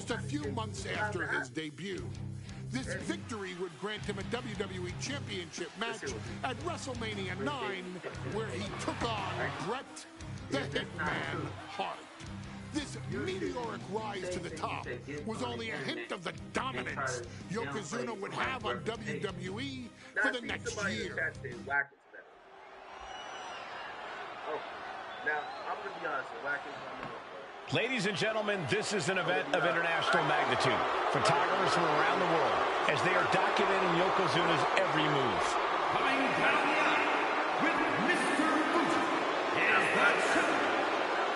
just a few months after his debut. This victory would grant him a WWE Championship match at WrestleMania 9, where he took on Bret the Hitman Hart. This meteoric rise to the top was only a hint of the dominance Yokozuna would have on WWE for the next year. Now, I'm going to be honest, ladies and gentlemen, this is an event of international magnitude. Photographers from around the world, as they are documenting Yokozuna's every move. Coming down the aisle with Mr. Fuji is the champion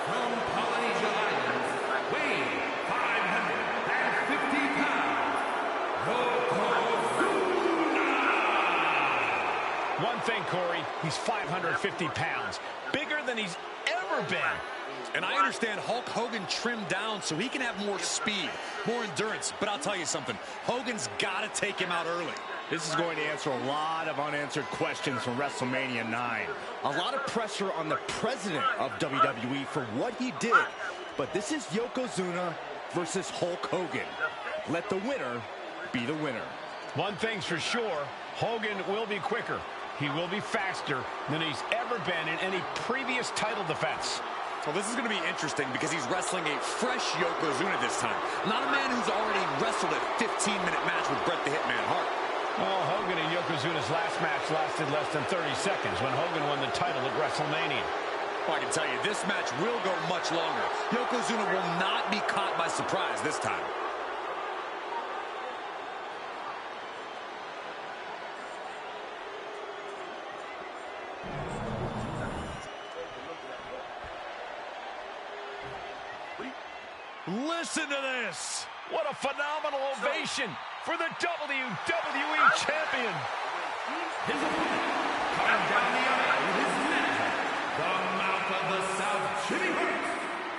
from Polynesia Islands, weighing 550 pounds, Yokozuna! One thing, Corey, he's 550 pounds, bigger than he's ever been. And I understand Hulk Hogan trimmed down so he can have more speed, more endurance. But I'll tell you something, Hogan's got to take him out early. This is going to answer a lot of unanswered questions from WrestleMania 9. A lot of pressure on the president of WWE for what he did. But this is Yokozuna versus Hulk Hogan. Let the winner be the winner. One thing's for sure, Hogan will be quicker. He will be faster than he's ever been in any previous title defense. Well, this is going to be interesting because he's wrestling a fresh Yokozuna this time. Not a man who's already wrestled a 15-minute match with Bret the Hitman Hart. Well, Hogan and Yokozuna's last match lasted less than 30 seconds when Hogan won the title at WrestleMania. Well, I can tell you, this match will go much longer. Yokozuna will not be caught by surprise this time. Listen to this. What a phenomenal ovation for the WWE Champion. His opponent, coming down the aisle with his manager, the Mouth of the South, Jimmy Hart,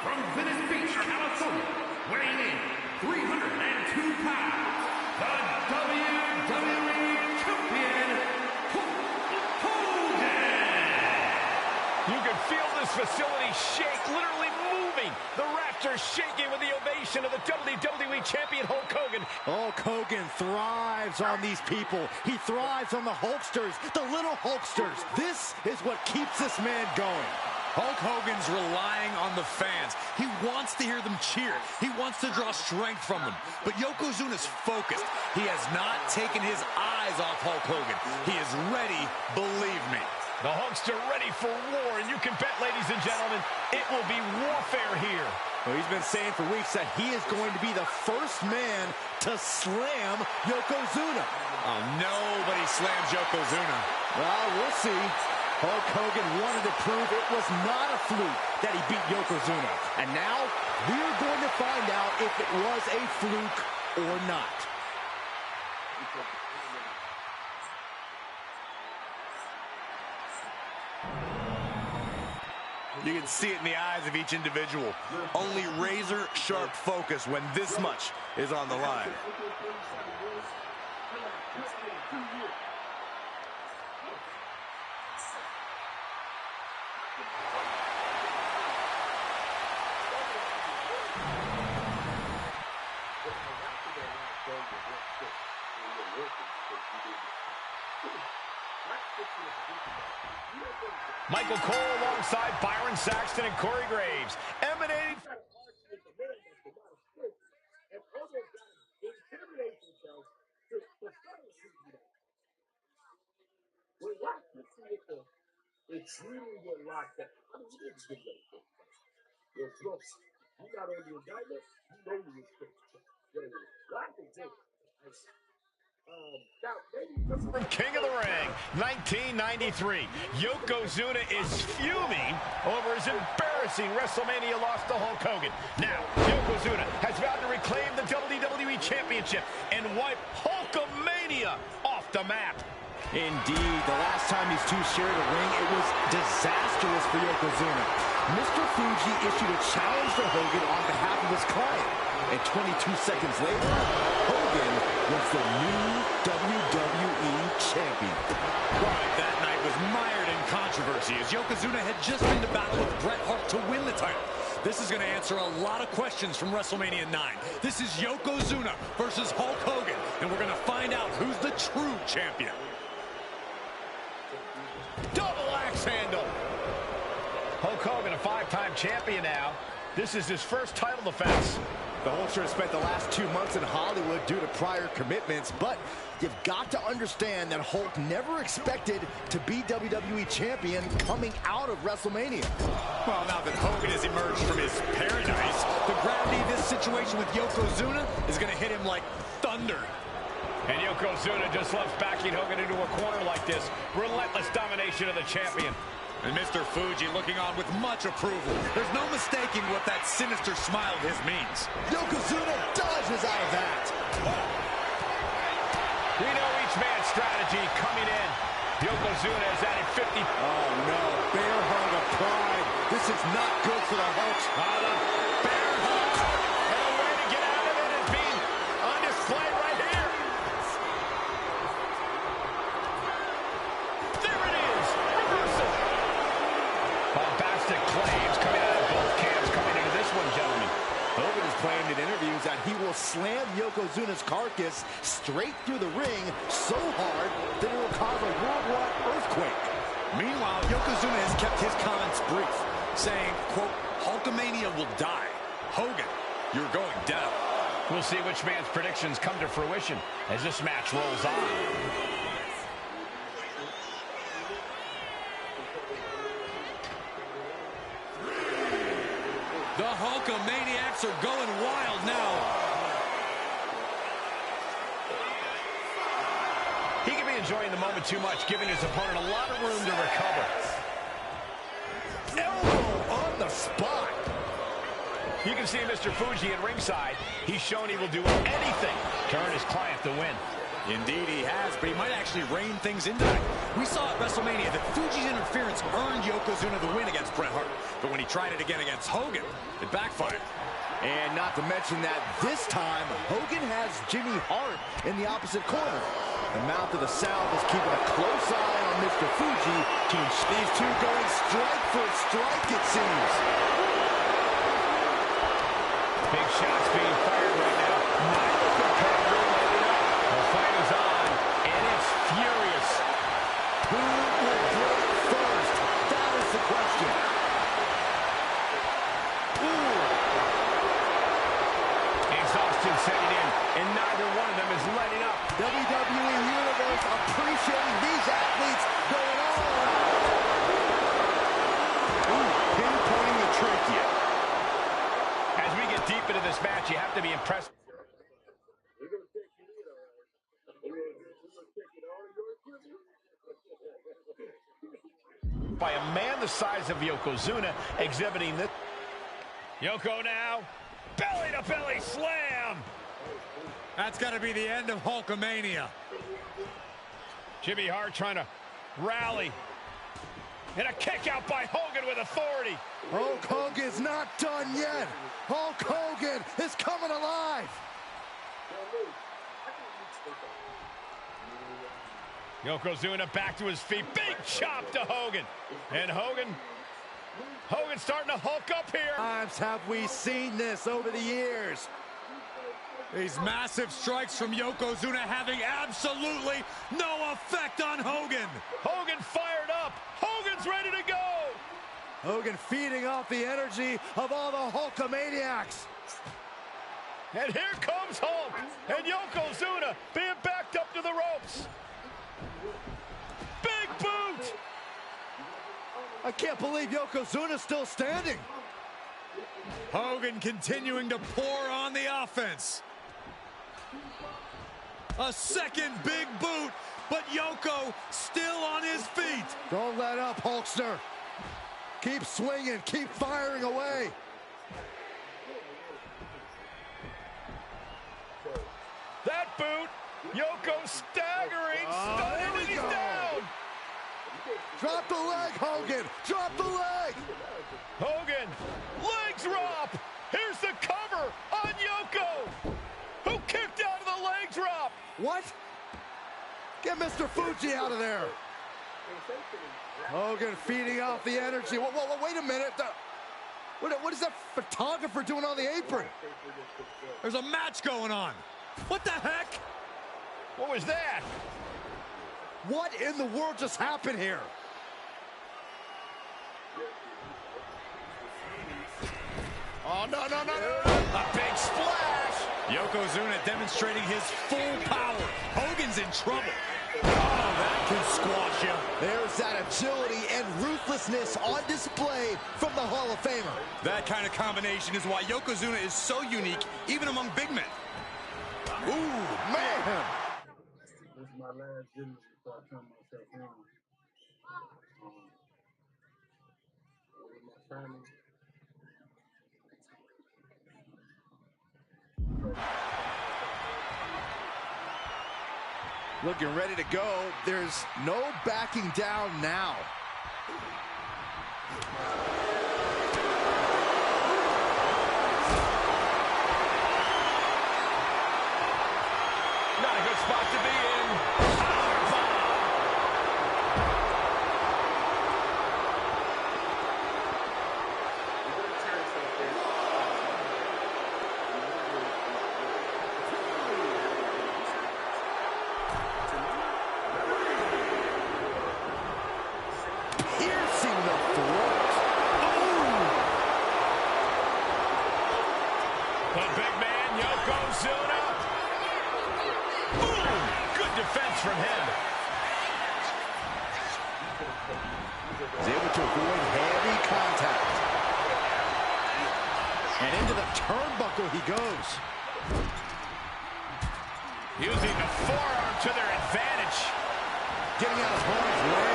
from Venice Beach, California, weighing in 302 pounds, the WWE Champion, Hulk Hogan. You can feel this facility shake, literally moving. The rafters shaking with the ovation of the WWE Champion Hulk Hogan. Hulk Hogan thrives on these people. He thrives on the Hulksters, the little Hulksters. This is what keeps this man going. Hulk Hogan's relying on the fans. He wants to hear them cheer. He wants to draw strength from them. But Yokozuna's focused. He has not taken his eyes off Hulk Hogan. He is ready, believe me. The Hulkster ready for war, and you can bet, ladies and gentlemen, it will be warfare here. Well, he's been saying for weeks that he is going to be the first man to slam Yokozuna. Oh, nobody slams Yokozuna. Well, we'll see. Hulk Hogan wanted to prove it was not a fluke that he beat Yokozuna. And now, we're going to find out if it was a fluke or not. You can see it in the eyes of each individual. Only razor-sharp focus when this much is on the line. Michael Cole alongside Byron Saxton and Corey Graves, emanating. It's really get locked up. I mean, you didn't get that. You're close. You got on the indictment, you know you was close. Locked it in. From King of the Ring, 1993, Yokozuna is fuming over his embarrassing WrestleMania loss to Hulk Hogan. Now, Yokozuna has vowed to reclaim the WWE Championship and wipe Hulkamania off the map. Indeed, the last time these two shared a ring, it was disastrous for Yokozuna. Mr. Fuji issued a challenge to Hogan on behalf of his client. And 22 seconds later, Hogan was the new WWE Champion. Right, that night was mired in controversy as Yokozuna had just been to battle with Bret Hart to win the title. This is going to answer a lot of questions from WrestleMania 9. This is Yokozuna versus Hulk Hogan, and we're going to find out who's the true champion. Double axe handle. Hulk Hogan, a 5-time champion now. This is his first title defense. The Hulkster has spent the last 2 months in Hollywood due to prior commitments, but you've got to understand that Hulk never expected to be WWE champion coming out of WrestleMania. Well, now that Hogan has emerged from his paradise, the gravity of this situation with Yokozuna is going to hit him like thunder. And Yokozuna just loves backing Hogan into a corner like this. Relentless domination of the champion. And Mr. Fuji looking on with much approval. There's no mistaking what that sinister smile of his means. Yokozuna dodges out of that. We know each man's strategy coming in. Yokozuna has added 50. Oh, no. Bear hug of pride. This is not good for the Hulks. Bear hug. And a way to get out of it is being on display right here. There it is. Reversal. Bombastic claims coming out of both camps coming into this one, gentlemen. Hogan has claimed in interviews that he will slam Yokozuna's carcass straight through the ring so hard that it will cause a worldwide earthquake. Meanwhile, Yokozuna has kept his comments brief, saying, quote, Hulkamania will die. Hogan, you're going down. We'll see which man's predictions come to fruition as this match rolls on. The Hulkamaniacs are going wild now. He could be enjoying the moment too much, giving his opponent a lot of room to recover. Elbow on the spot. You can see Mr. Fuji at ringside. He's shown he will do anything to earn his client the win. Indeed he has, but he might actually rein things in tonight. We saw at WrestleMania that Fuji's interference earned Yokozuna the win against Bret Hart. But when he tried it again against Hogan, it backfired. And not to mention that this time, Hogan has Jimmy Hart in the opposite corner. The Mouth of the South is keeping a close eye on Mr. Fuji. These two going strike for strike, it seems. Big shots being fired right now. Neither competitor letting up. The fight is on, and it's furious. Who will break first? That is the question. Exhaustion setting in, and neither one of them is letting up. WWE Universe appreciating these athletes going all out. Pinpointing the trachea. As we get deep into this match, you have to be impressed by a man the size of Yokozuna exhibiting this. Yoko now, belly-to-belly slam. That's got to be the end of Hulkamania. Jimmy Hart trying to rally. And a kick out by Hogan with authority. Hulk Hogan's not done yet. Hulk Hogan is coming alive. Yokozuna back to his feet. Big chop to Hogan. And Hogan's starting to hulk up here. Times have we seen this over the years. These massive strikes from Yokozuna having absolutely no effect on Hogan. Hogan fired up. Hogan's ready to go. Hogan feeding off the energy of all the Hulkamaniacs. And here comes Hulk. And Yokozuna being backed up to the ropes. Big boot. I can't believe Yokozuna's still standing. Hogan continuing to pour on the offense. A second big boot, but Yoko still on his feet. Don't let up, Hulkster. Keep swinging, keep firing away. That boot, Yoko staggering, stunning, and he's down. Drop the leg, Hogan. Drop the leg. Hogan, leg drop. Here's the cover on Yoko, who kicked out of the leg drop. What? Get Mr. Fuji out of there. Hogan feeding off the energy. Whoa, wait a minute. What is that photographer doing on the apron? There's a match going on. What the heck? What was that? What in the world just happened here? Oh, no, no, no, no. A big splash. Yokozuna demonstrating his full power. Hogan's in trouble. Oh, that can squash him. There's that agility and ruthlessness on display from the Hall of Famer. That kind of combination is why Yokozuna is so unique, even among big men. Ooh, man. This is my last video before I turn myself in. With my family. Looking ready to go. There's no backing down now. Not a good spot to be in. The big man, Yokozuna. Boom! Good defense from him. He's able to avoid heavy contact. And into the turnbuckle he goes. Using the forearm to their advantage. Getting out of harm's way.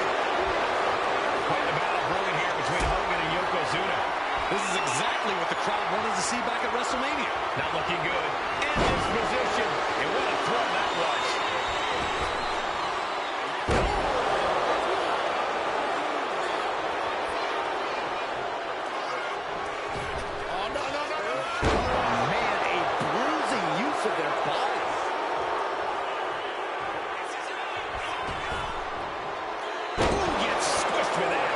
Quite the battle brewing here between Hogan and Yokozuna. This is exactly what the crowd wanted to see back at WrestleMania. Not looking good. In this position. And what a throw that was. Oh, no, no, no, no. Oh, man, a bruising use of their bodies. Ooh, gets squished with that.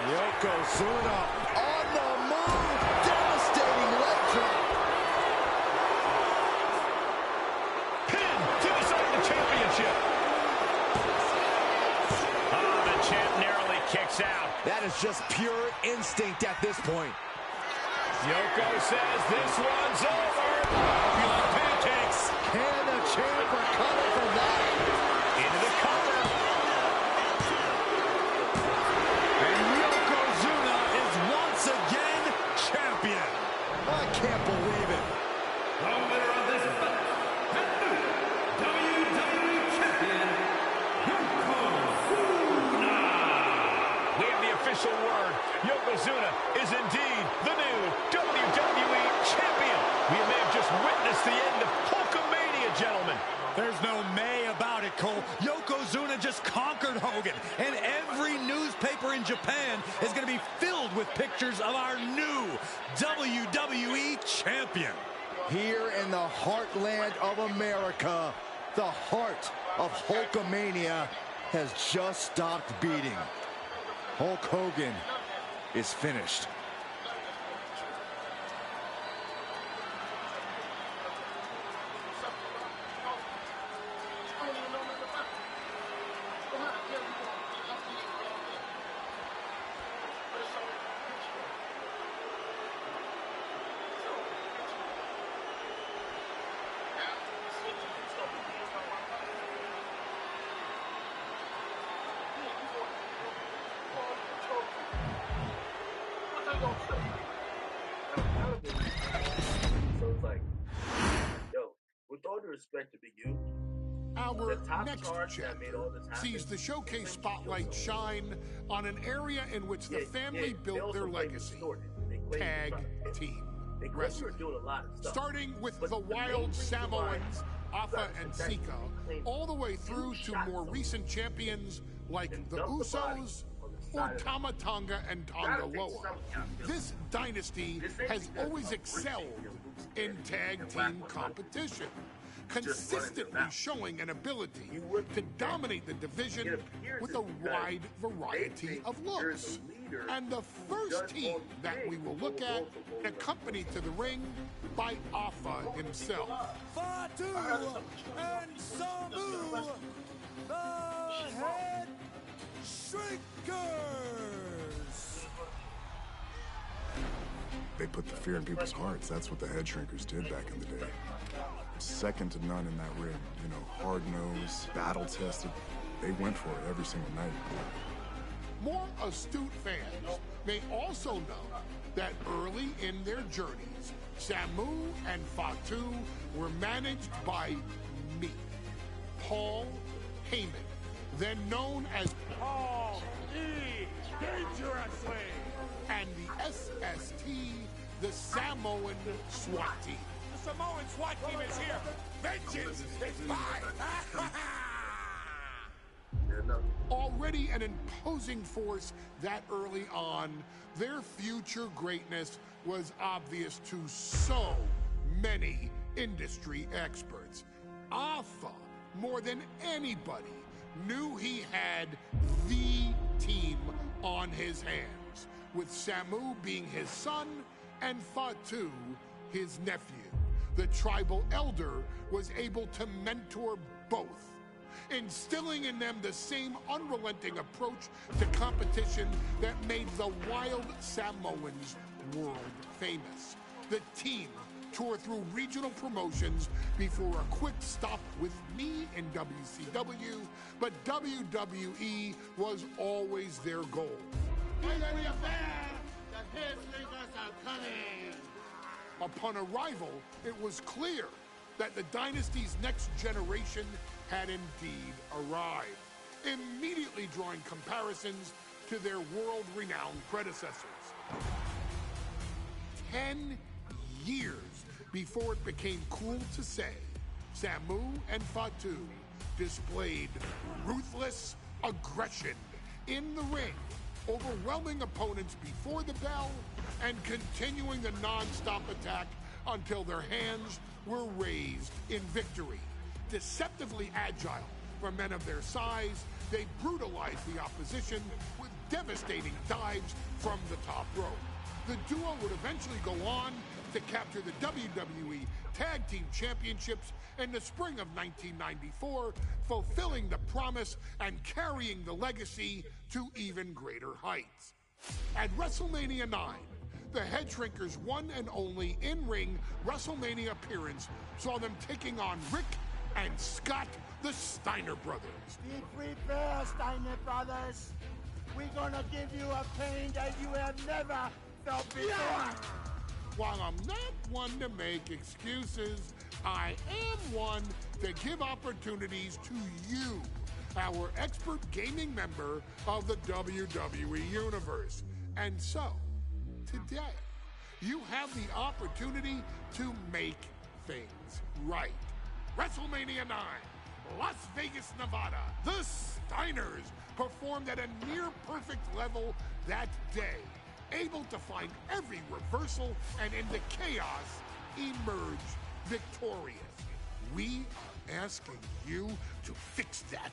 Yokozuna on the move. Devastating leg drop. Pin to decide the championship. Oh, the champ narrowly kicks out. That is just pure instinct at this point. Yoko says this one's over. You like pancakes. Can the champ recover from that? Into the cover. And Yokozuna is once again champion. I can't believe it. The winner of this bout, and new WWE Champion, Yokozuna. We have the official word. Yokozuna is indeed the new WWE Champion. We may have just witnessed the end of Hulkamania, gentlemen. There's no may about it, Cole. Yokozuna just conquered Hogan, and every newspaper in Japan is going to be filled with pictures of our new WWE Champion. Here in the heartland of America, the heart of Hulkamania has just stopped beating. Hulk Hogan is finished. So it's like, yo, with all due respect to Big U, Our the top next charge that made all this happen sees the showcase spotlight shine on an area in which the family built their legacy. Tag team wrestling. Starting with the Wild Samoans, Afa and Sika, all the way through to more recent champions like the Usos or Tama Tonga and Tonga Loa. This dynasty has always excelled in tag team competition. consistently showing an ability to dominate the division with a wide variety of looks. And the first team that we will look at, accompanied to the ring by Alpha himself. Fatu and Samu, the Head Shrinkers. They put the fear in people's hearts. That's what the Head Shrinkers did back in the day. Second to none in that ring. You know, hard-nosed, battle-tested. They went for it every single night. More astute fans may also know that early in their journeys, Samu and Fatu were managed by me, Paul Heyman, then known as Paul E. Dangerously, and the SST, the Samoan SWAT team. The Samoan SWAT team is here. Vengeance is mine. Already an imposing force that early on, their future greatness was obvious to so many industry experts. Alpha, more than anybody, knew he had the team on his hands, with Samu being his son and Fatu his nephew. The tribal elder was able to mentor both, instilling in them the same unrelenting approach to competition that made the wild Samoans world famous. The team toured through regional promotions before a quick stop with me in WCW, but WWE was always their goal. Upon arrival, it was clear that the dynasty's next generation had indeed arrived, immediately drawing comparisons to their world-renowned predecessors. 10 years before it became cool to say, Samu and Fatu displayed ruthless aggression in the ring, overwhelming opponents before the bell and continuing the non-stop attack until their hands were raised in victory. Deceptively agile for men of their size, they brutalized the opposition with devastating dives from the top rope. The duo would eventually go on to capture the WWE Tag Team Championships in the spring of 1994, fulfilling the promise and carrying the legacy to even greater heights. At WrestleMania 9, the Head Shrinkers' one and only in-ring WrestleMania appearance saw them taking on Rick and Scott, the Steiner brothers. Be prepared, Steiner brothers. We're gonna give you a pain that you have never felt before. While I'm not one to make excuses, I am one to give opportunities to you, our expert gaming member of the WWE Universe. And so, today, you have the opportunity to make things right. WrestleMania 9, Las Vegas, Nevada. The Steiners performed at a near-perfect level that day, able to find every reversal and in the chaos emerge victorious. We are asking you to fix that,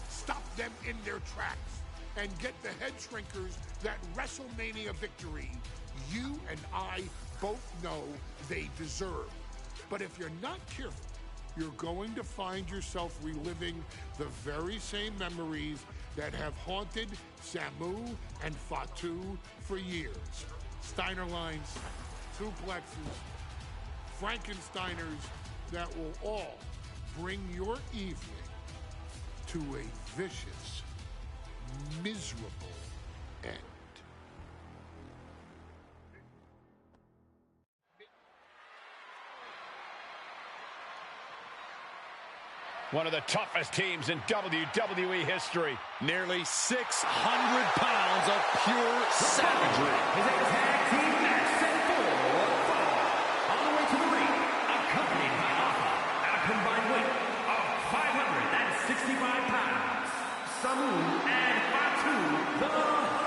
stop them in their tracks, and get the Head Shrinkers that WrestleMania victory you and I both know they deserve. But if you're not careful, you're going to find yourself reliving the very same memories that have haunted Samu and Fatu for years. Steiner lines, suplexes, Frankensteiners that will all bring your evening to a vicious, miserable end. One of the toughest teams in WWE history. Nearly 600 pounds of pure savagery. Is a tag team match set for one fall. On the way to the ring, accompanied by Alpha at a combined weight of 565 pounds. Samu and Fatu, the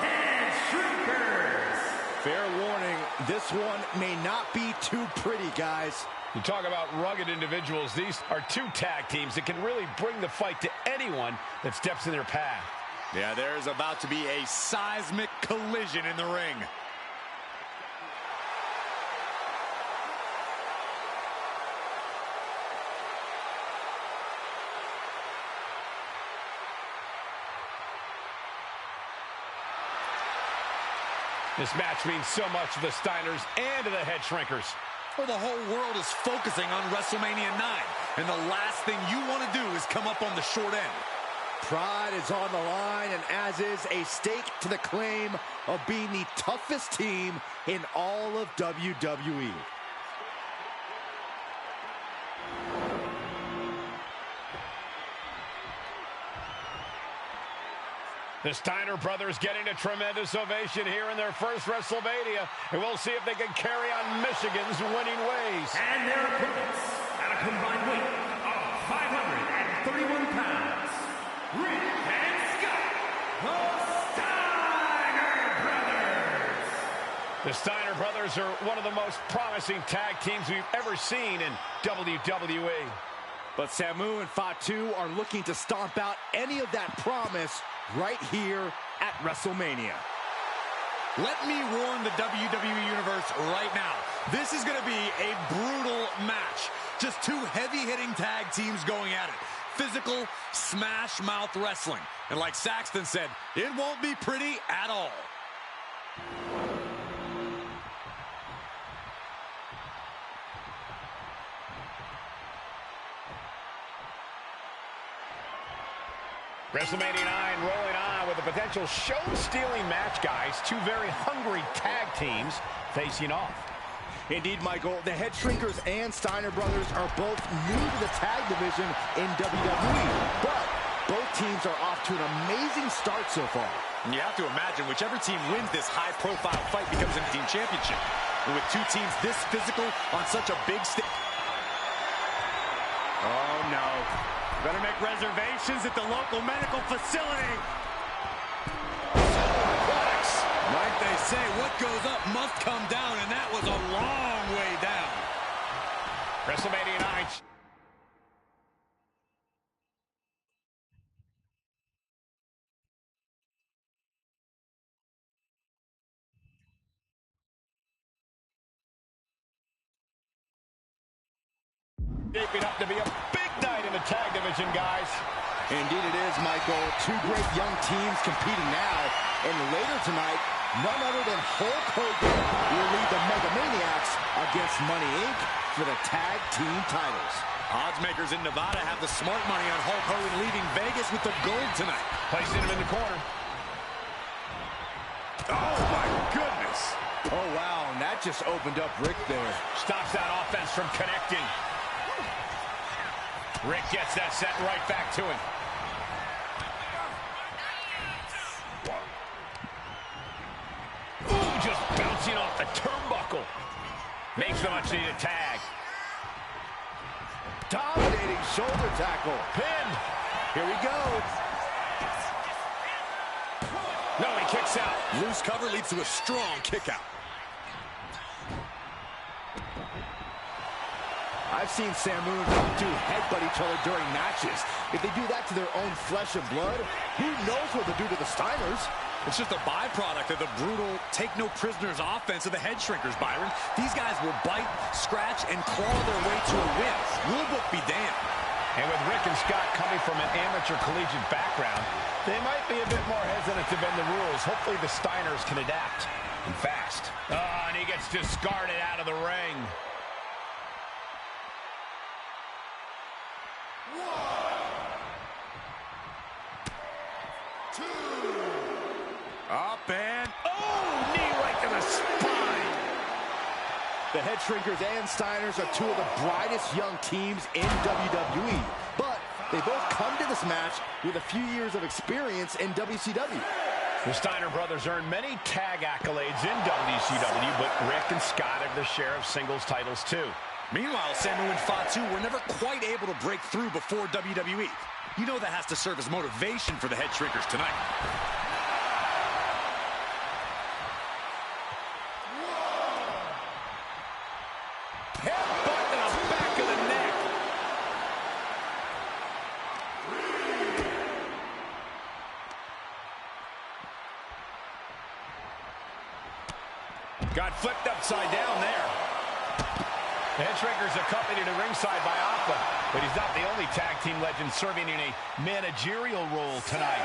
Head Shrinkers. Fair warning, this one may not be too pretty, guys. You talk about rugged individuals. These are two tag teams that can really bring the fight to anyone that steps in their path. Yeah, there's about to be a seismic collision in the ring. This match means so much to the Steiners and to the Head Shrinkers. Well, the whole world is focusing on WrestleMania 9, and the last thing you want to do is come up on the short end. Pride is on the line, and as is a stake to the claim of being the toughest team in all of WWE. The Steiner brothers getting a tremendous ovation here in their first WrestleMania, and we'll see if they can carry on Michigan's winning ways. And their opponents, at a combined weight of 531 pounds, Rick and Scott, the Steiner Brothers. The Steiner brothers are one of the most promising tag teams we've ever seen in WWE. But Samu and Fatu are looking to stomp out any of that promise right here at WrestleMania. Let me warn the WWE Universe right now. This is going to be a brutal match. Just two heavy-hitting tag teams going at it. Physical, smash-mouth wrestling. And like Saxton said, it won't be pretty at all. WrestleMania 9 rolling on with a potential show-stealing match, guys. Two very hungry tag teams facing off. Indeed, Michael, the Head Shrinkers and Steiner brothers are both new to the tag division in WWE, but both teams are off to an amazing start so far. And you have to imagine whichever team wins this high-profile fight becomes a team championship. And with two teams this physical on such a big stage. Oh, no. Better make reservations at the local medical facility. Like they say, what goes up must come down, and that was a long way down. WrestleMania 9. Shaping up to be a big night in the tag division, guys. Indeed it is, Michael. Two great young teams competing now. And later tonight, none other than Hulk Hogan will lead the Mega Maniacs against Money Inc. for the tag team titles. Odds makers in Nevada have the smart money on Hulk Hogan leaving Vegas with the gold tonight. Placing him in the corner. Oh, my goodness. Oh, wow, and that just opened up Rick there. Stops that offense from connecting. Rick gets that set right back to him. Ooh, just bouncing off the turnbuckle. Makes the much-needed tag. Dominating shoulder tackle. Pinned. Here we go. No, he kicks out. Loose cover leads to a strong kick out. I've seen Samu and Fatu headbutt each other during matches. If they do that to their own flesh and blood, who knows what they'll do to the Steiners? It's just a byproduct of the brutal take-no-prisoners offense of the Head Shrinkers, Byron. These guys will bite, scratch, and claw their way to a win. Rule book be damned. And with Rick and Scott coming from an amateur collegiate background, they might be a bit more hesitant to bend the rules. Hopefully the Steiners can adapt, and fast. Oh, and he gets discarded out of the ring. Up and, oh, knee right to the spine. The Head Shrinkers and Steiners are two of the brightest young teams in WWE, but they both come to this match with a few years of experience in WCW. The Steiner brothers earned many tag accolades in WCW, but Rick and Scott have their share of singles titles too. Meanwhile, Samu and Fatu were never quite able to break through before WWE. You know that has to serve as motivation for the Head Shrinkers tonight. Headbutt and a got flipped upside down there. The head shrinker's accompanied to ringside by Alpha, but he's not the only tag team legend serving in a managerial role tonight.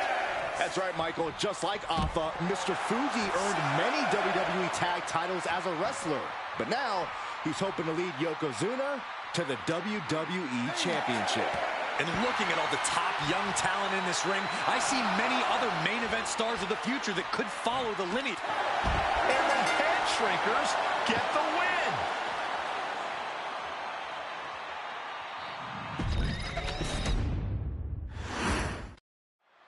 That's right, Michael. Just like Alpha, Mr. Fuji earned many WWE tag titles as a wrestler. But now, he's hoping to lead Yokozuna to the WWE Championship. And looking at all the top young talent in this ring, I see many other main event stars of the future that could follow the lineage. And the head shrinkers get the win.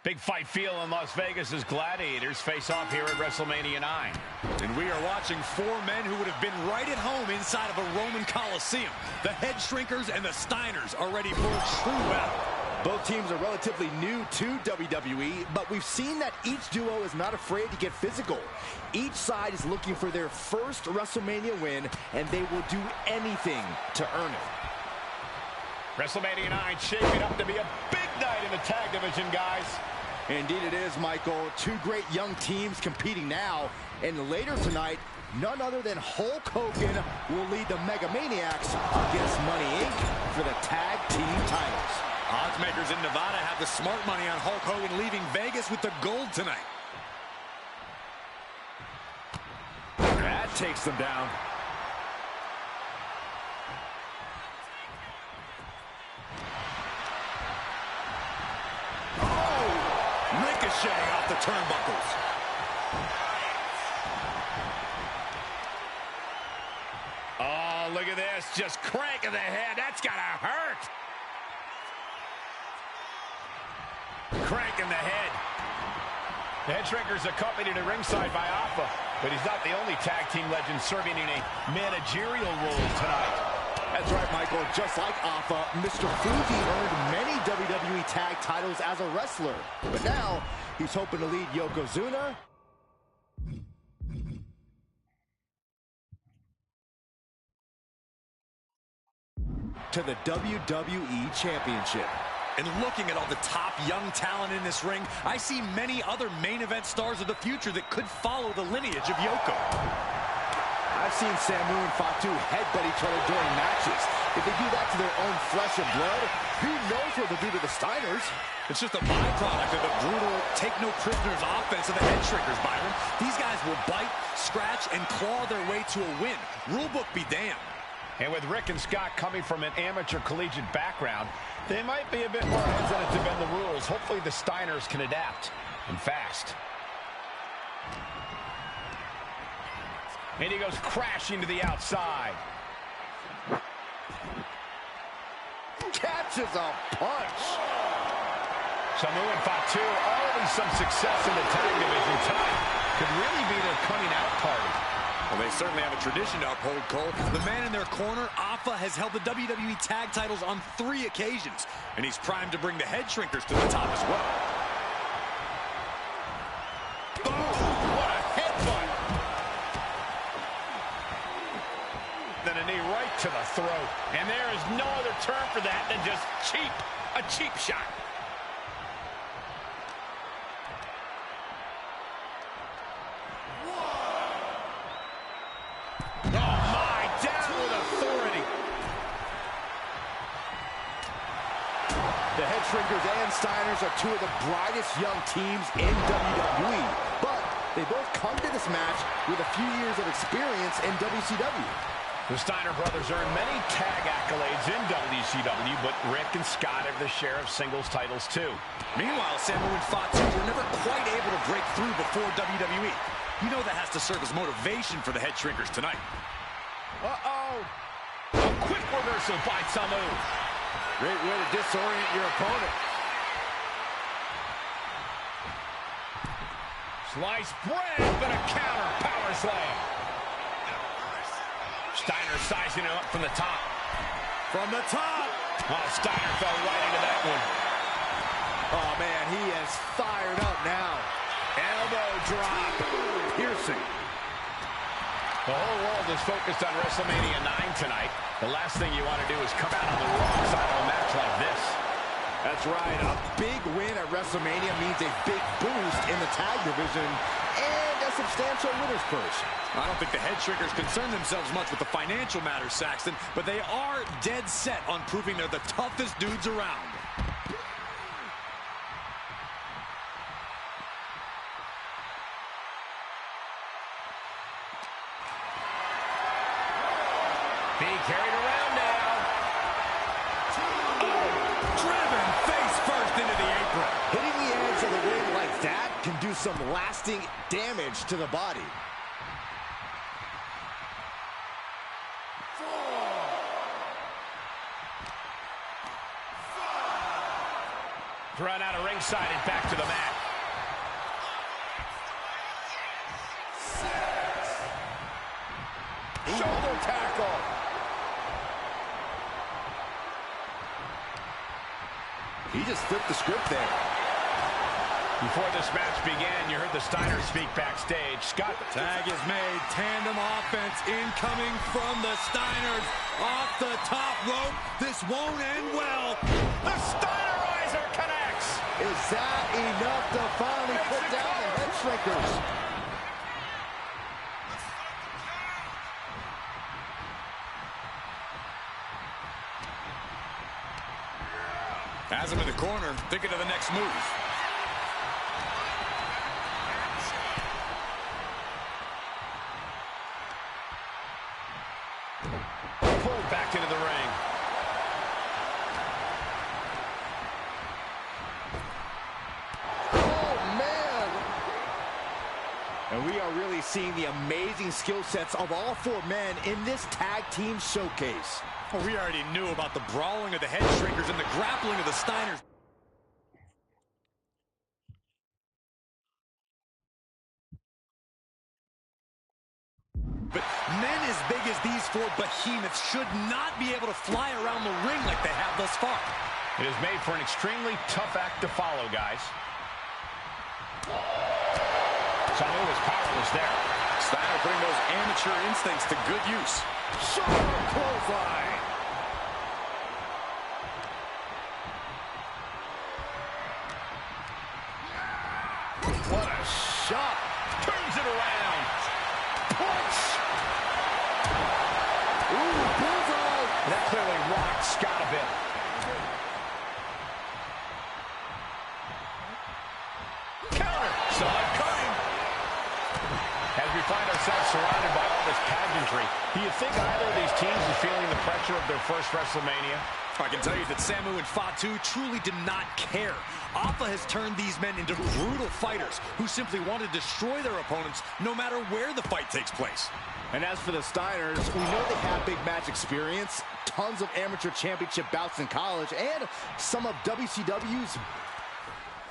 Big fight feel in Las Vegas as Gladiators face off here at WrestleMania 9. And we are watching four men who would have been right at home inside of a Roman Coliseum. The head shrinkers and the Steiners are ready for a true battle. Both teams are relatively new to WWE, but we've seen that each duo is not afraid to get physical. Each side is looking for their first WrestleMania win, and they will do anything to earn it. WrestleMania 9 shaping up to be a big night in the tag division, guys. Indeed it is, Michael. Two great young teams competing now. And later tonight, none other than Hulk Hogan will lead the Mega Maniacs against Money Inc. for the tag team titles. Odds makers in Nevada have the smart money on Hulk Hogan leaving Vegas with the gold tonight. That takes them down. Ricocheting off the turnbuckles. Oh, look at this. Just cranking the head. That's got to hurt. Cranking the head. The head shrinker's accompanied to ringside by Alpha, but he's not the only tag team legend serving in a managerial role tonight. That's right, Michael. Just like Alpha, Mr. Fuji earned many WWE tag titles as a wrestler. But now, he's hoping to lead Yokozuna to the WWE Championship. And looking at all the top young talent in this ring, I see many other main event stars of the future that could follow the lineage of Yoko. I've seen Samu and Fatu headbutt each other during matches. If they do that to their own flesh and blood, who knows what they'll do to the Steiners? It's just a byproduct of the brutal take-no-prisoners offense of the head shrinkers, Byron. These guys will bite, scratch, and claw their way to a win. Rulebook be damned. And with Rick and Scott coming from an amateur collegiate background, they might be a bit more hesitant to bend the rules. Hopefully the Steiners can adapt, and fast. And he goes crashing to the outside. Catches a punch. Samu and Fatu, already some success in the tag division tonight. Could really be their coming out party. Well, they certainly have a tradition to uphold, Cole. The man in their corner, Alpha, has held the WWE tag titles on 3 occasions, and he's primed to bring the head shrinkers to the top as well. Boom! What a headbutt! Then a knee right to the throat. And there is no other term for that than just cheap. A cheap shot. The head shrinkers and Steiners are two of the brightest young teams in WWE, but they both come to this match with a few years of experience in WCW. The Steiner brothers earned many tag accolades in WCW, but Rick and Scott have their share of singles titles too. Meanwhile, Samu and Fatu were never quite able to break through before WWE. You know that has to serve as motivation for the head shrinkers tonight. Uh-oh! A quick reversal by Samu. Great way to disorient your opponent. Sliced bread, but a counter power slam. Steiner sizing it up from the top. From the top. Oh, Steiner fell right into that one. Oh, man, he is fired up now. Elbow drop. Piercing. The whole world is focused on WrestleMania 9 tonight. The last thing you want to do is come out on the wrong side of a match like this. That's right. A big win at WrestleMania means a big boost in the tag division and a substantial winner's purse. I don't think the head shrinkers concern themselves much with the financial matters, Saxton, but they are dead set on proving they're the toughest dudes around. Being carried around now. Oh, driven face first into the apron. Hitting the edge of the ring like that can do some lasting damage to the body. Thrown out of ringside and back to the mat. Shoulder tackle. He just flipped the script there. Before this match began, you heard the Steiners speak backstage. Scott. Tag is made. Tandem offense incoming from the Steiners. Off the top rope. This won't end well. The Steinerizer connects. Is that enough to finally put down the head shrinkers? Has him in the corner, thinking of the next move. Pulled back into the ring. Oh, man! And we are really seeing the amazing skill sets of all four men in this tag team showcase. Well, we already knew about the brawling of the head shrinkers and the grappling of the Steiners. But men as big as these four behemoths should not be able to fly around the ring like they have thus far. It is made for an extremely tough act to follow, guys. Samu was powerless there. Steiner putting those amateur instincts to good use. Sharp clothesline. What a shot. Turns it around. Punch. Ooh, bullseye. That clearly rocked Scott a bit. Counter. Saw it coming. As we find ourselves surrounded by all this pageantry, do you think either of these teams is feeling the pressure of their first WrestleMania? I can tell you that Samu and Fatu truly did not care. Alpha has turned these men into brutal fighters who simply want to destroy their opponents no matter where the fight takes place. And as for the Steiners, we know they have big match experience, tons of amateur championship bouts in college, and some of WCW's.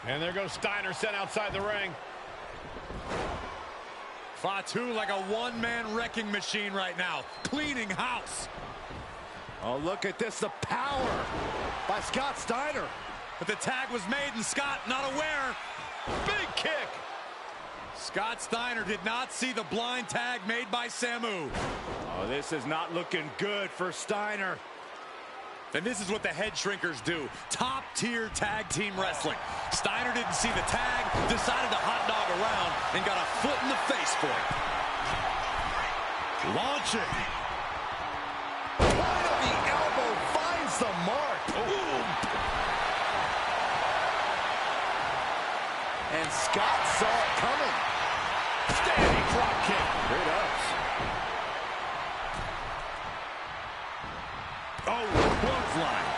And there goes Steiner sent outside the ring. Fatu like a one-man wrecking machine right now, cleaning house. Oh, look at this, the power by Scott Steiner. But the tag was made and Scott not aware. Big kick. Scott Steiner did not see the blind tag made by Samu. Oh, this is not looking good for Steiner. And this is what the head shrinkers do. Top-tier tag team wrestling. Steiner didn't see the tag, decided to hot dog around, and got a foot in the face for it. Launching. Point of the elbow finds the mark. Ooh. And Scott saw it coming. Standing drop kick. Great ups. Oh, clothesline.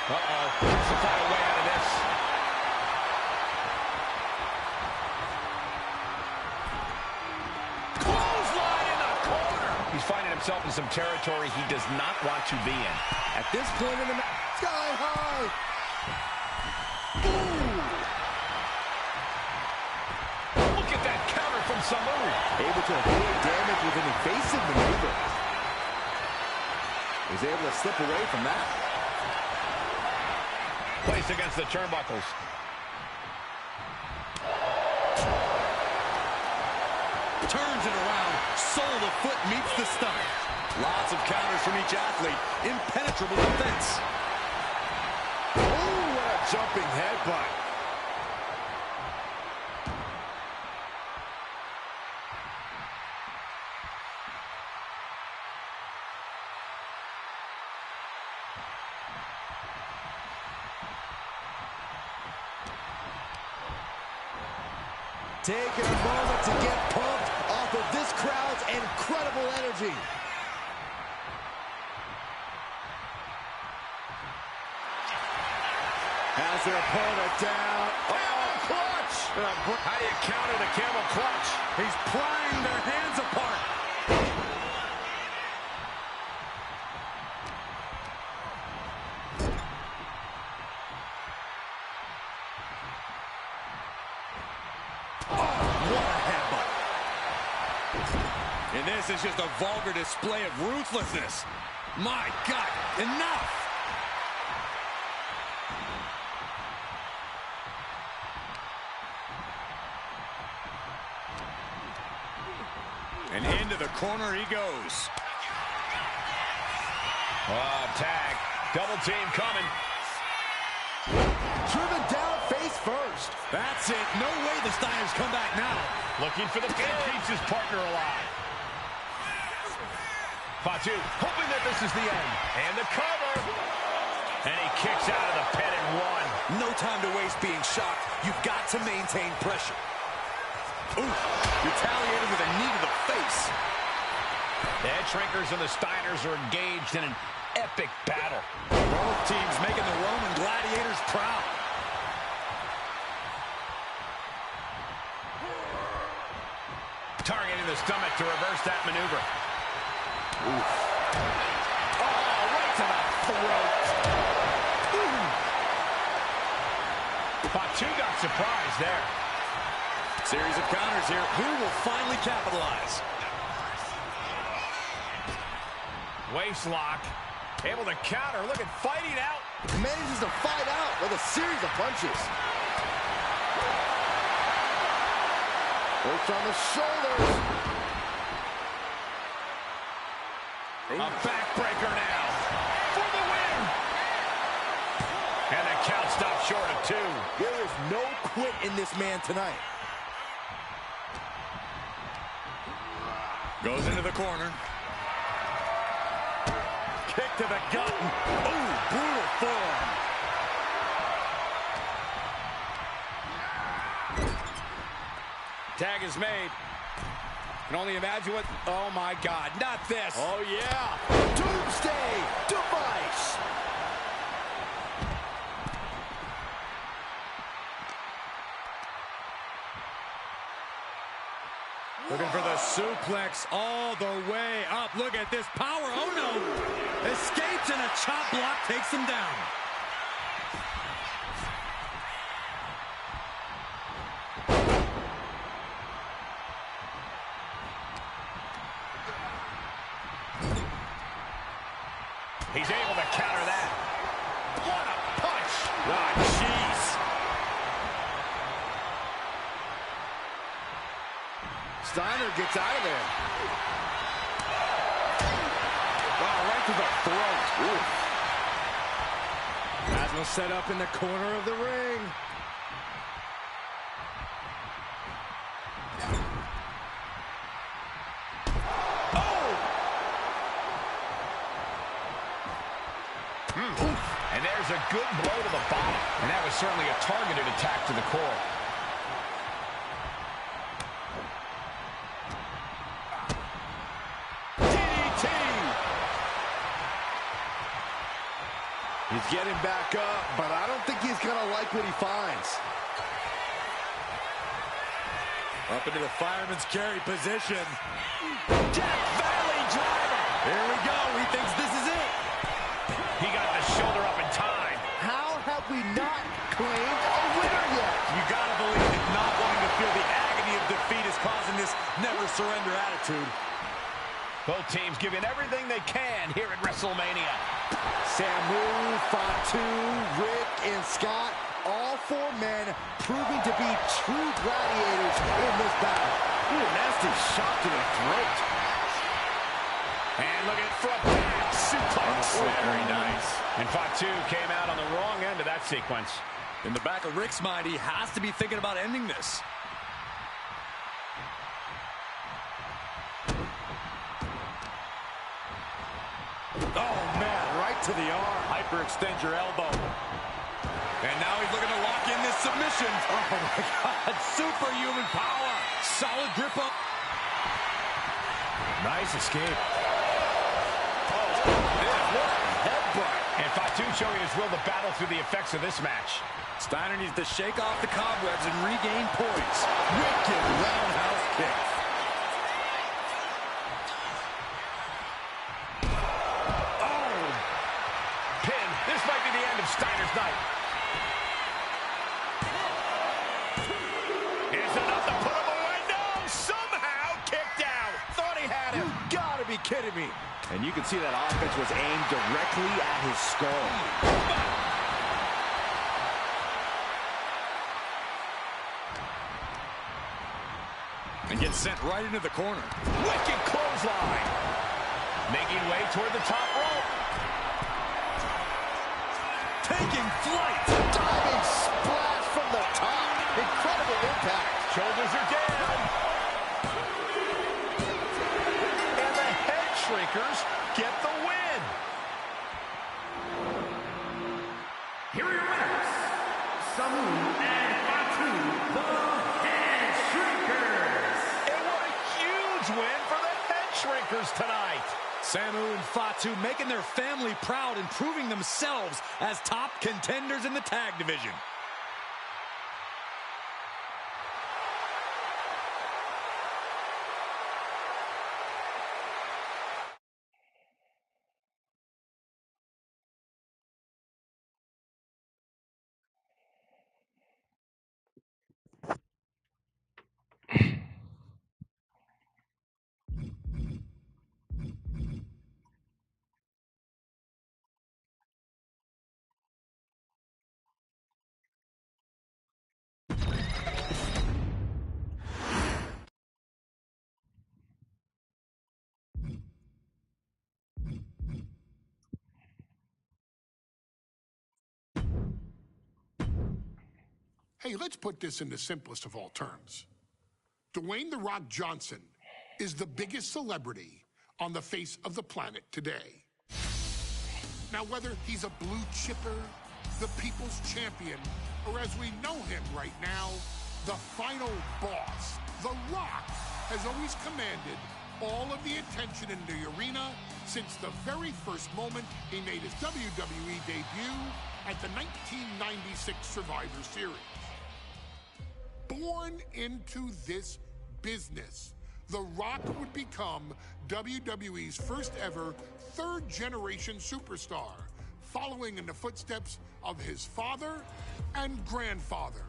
Uh-oh. Has to find a way out of this. Clothesline in the corner. He's finding himself in some territory he does not want to be in. At this point in the match, sky high. Look at that counter from Samu. Able to avoid damage with an evasive maneuver. Was able to slip away from that. Placed against the turnbuckles. Turns it around. Sole of the foot meets the stomach. Lots of counters from each athlete. Impenetrable defense. Oh, what a jumping headbutt. Taking a moment to get pumped off of this crowd's incredible energy. Has their opponent down. Oh, clutch! How do you counter the camel clutch? He's prying their hands apart. And this is just a vulgar display of ruthlessness. My God, enough! And into the corner he goes. Oh, tag. Double team coming. Driven down face first. That's it. No way the Steiners come back now. Looking for the pin. Keeps his partner alive. Fatu hoping that this is the end. And the cover. And he kicks out of the pin and one. No time to waste being shocked. You've got to maintain pressure. Ooh, retaliated with a knee to the face. The head shrinkers and the Steiners are engaged in an epic battle. Both teams making the Roman gladiators proud. Targeting the stomach to reverse that maneuver. Oof. Oh, right to the throat. Fatu got surprised there. Series of counters here. Who will finally capitalize? Waist lock. Able to counter. Look at fighting out. Manages to fight out with a series of punches. Works on the shoulders. A backbreaker now. For the win. And the count stops short of 2. There is no quit in this man tonight. Goes into the corner. Kick to the gut. Ooh, brutal forearm. Tag is made. Can only imagine what... Oh, my God. Not this. Oh, yeah. Doomsday device. Looking for the suplex all the way up. Look at this power. Oh, no. Escapes and a chop block takes him down. He's able to counter that. What a punch. Ah, jeez. Steiner gets out of there. Wow, right to the throat. Lasmo set up in the corner of the ring. And there's a good blow to the bottom. And that was certainly a targeted attack to the core. DDT! He's getting back up, but I don't think he's going to like what he finds. Up into the fireman's carry position. Death Valley driver. Here we go. He thinks this is it. He got the shoulder up in time. How have we not claimed a winner yet? You gotta believe that not wanting to feel the agony of defeat is causing this never surrender attitude. Both teams giving everything they can here at WrestleMania. Samu, Fatu, Rick, and Scott, all 4 men proving to be true gladiators in this battle. Ooh, nasty shot to the throat. And look at front back suplex. Very nice. And Fatu came out on the wrong end of that sequence. In the back of Rick's mind, he has to be thinking about ending this. Oh, man, right to the arm. Hyperextend your elbow. And now he's looking to lock in this submission. Oh, my God. Superhuman power. Solid grip up. Nice escape. Oh, man, what a headbutt. And Fatu showing his will to battle through the effects of this match. Steiner needs to shake off the cobwebs and regain points. Wicked roundhouse kick. Oh! Pin. This might be the end of Steiner's night. Is enough to put him away? No! Somehow kicked out. Thought he had him. You gotta be kidding me. And you can see that offense was aimed directly at his skull. And gets sent right into the corner. Wicked clothesline. Making way toward the top rope. Taking flight. Diving splash from the top. Incredible impact. Shoulders are down. And the head shrinkers get the win. Here are your winners, Samu and Fatu, the Head Shrinkers. And what a huge win for the head shrinkers tonight. Samu and Fatu making their family proud and proving themselves as top contenders in the tag division. Hey, let's put this in the simplest of all terms. Dwayne "The Rock" Johnson is the biggest celebrity on the face of the planet today. Now, whether he's a blue chipper, the people's champion, or as we know him right now, the final boss, The Rock has always commanded all of the attention in the arena since the very first moment he made his WWE debut at the 1996 Survivor Series. Born into this business, The Rock would become WWE's first ever third-generation superstar, following in the footsteps of his father and grandfather.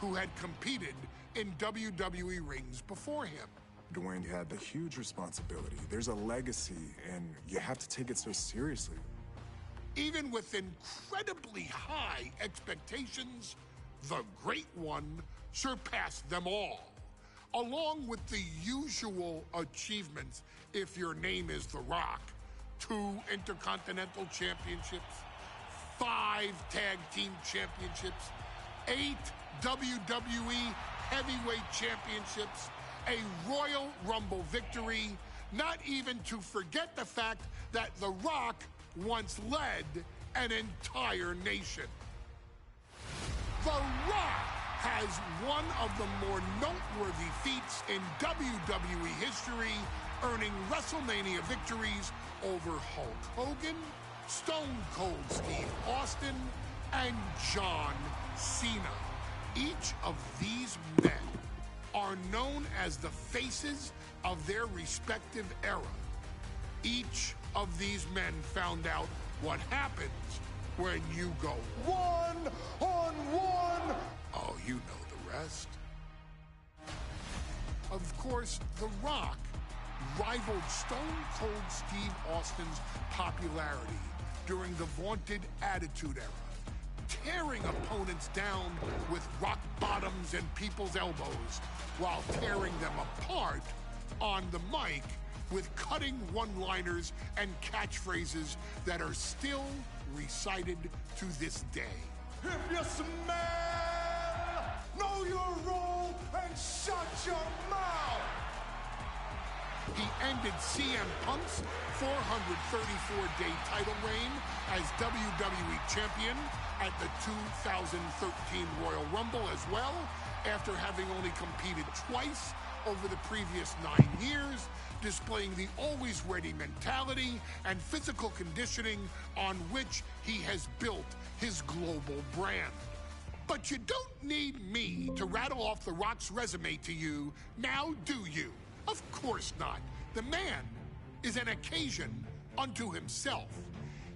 Who had competed in WWE rings before him. Dwayne had the huge responsibility. There's a legacy, and you have to take it so seriously. Even with incredibly high expectations, the Great One surpassed them all, along with the usual achievements if your name is The Rock. 2 Intercontinental Championships, 5 Tag Team Championships, 8 WWE Heavyweight Championships, a Royal Rumble victory, not even to forget the fact that The Rock once led an entire nation. The Rock has one of the more noteworthy feats in WWE history, earning WrestleMania victories over Hulk Hogan, Stone Cold Steve Austin, and John Cena. Each of these men are known as the faces of their respective era. Each of these men found out what happens when you go one-on-one. Oh, you know the rest. Of course, The Rock rivaled Stone Cold Steve Austin's popularity during the vaunted Attitude Era, tearing opponents down with rock bottoms and people's elbows, while tearing them apart on the mic with cutting one-liners and catchphrases that are still recited to this day. If you smell, know your role and shut your mouth. He ended CM Punk's 434-day title reign as WWE Champion at the 2013 Royal Rumble as well, after having only competed twice over the previous 9 years, displaying the always ready mentality and physical conditioning on which he has built his global brand. But you don't need me to rattle off The Rock's resume to you, now do you? Of course not. The man is an occasion unto himself.